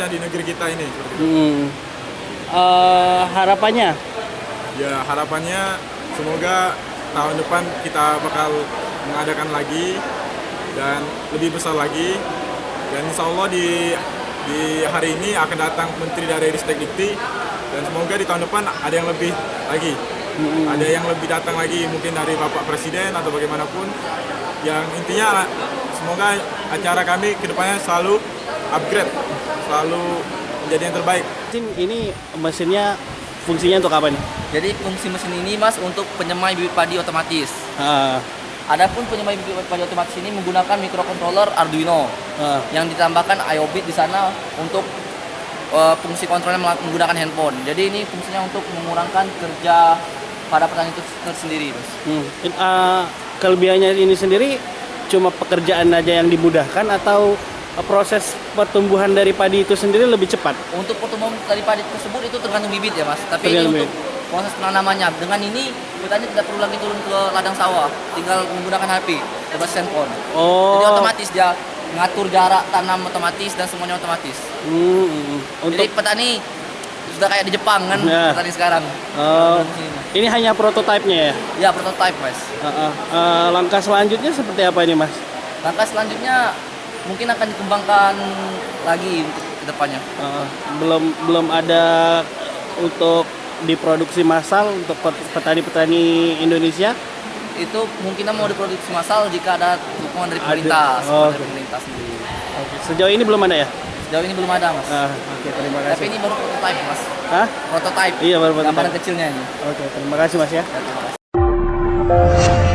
khususnya di negeri kita ini. Harapannya? Ya harapannya semoga tahun depan kita bakal mengadakan lagi dan lebih besar lagi, dan insya Allah di hari ini akan datang menteri dari Ristek Dikti, dan semoga di tahun depan ada yang lebih lagi, ada yang lebih datang lagi mungkin dari Bapak Presiden atau bagaimanapun. Yang intinya semoga acara kami kedepannya selalu upgrade, selalu menjadi yang terbaik. Ini mesinnya fungsinya untuk apa nih? Jadi fungsi mesin ini Mas untuk penyemai bibit padi otomatis. Adapun penyemai bibit padi otomatis ini menggunakan microcontroller Arduino yang ditambahkan IO-bit di sana untuk fungsi kontrolnya menggunakan handphone. Jadi ini fungsinya untuk mengurangkan kerja pada petani itu tersendiri, Mas. Kelebihannya ini sendiri cuma pekerjaan aja yang dimudahkan atau proses pertumbuhan dari padi itu sendiri lebih cepat? Untuk pertumbuhan dari padi tersebut itu tergantung bibit ya Mas. Tapi ini untuk proses penanamannya. Dengan ini petani tidak perlu lagi turun ke ladang sawah, tinggal menggunakan HP, berbasis handphone. Jadi otomatis dia mengatur jarak tanam otomatis dan semuanya otomatis. Jadi petani sudah kayak di Jepang kan, petani sekarang. Ini hanya prototipenya ya? Ya prototype Mas. Langkah selanjutnya seperti apa ini Mas? Langkah selanjutnya mungkin akan dikembangkan lagi untuk kedepannya. Belum ada untuk diproduksi massal untuk petani-petani Indonesia? Itu mungkin mau diproduksi massal jika ada dukungan dari pemerintah, dari pemerintah sendiri. Sejauh ini belum ada ya? Sejauh ini belum ada Mas. Terima kasih. Tapi ini baru prototype Mas. Hah? Prototype. Iya baru prototype. Gambaran kecilnya ini. Terima kasih Mas ya. Terima kasih.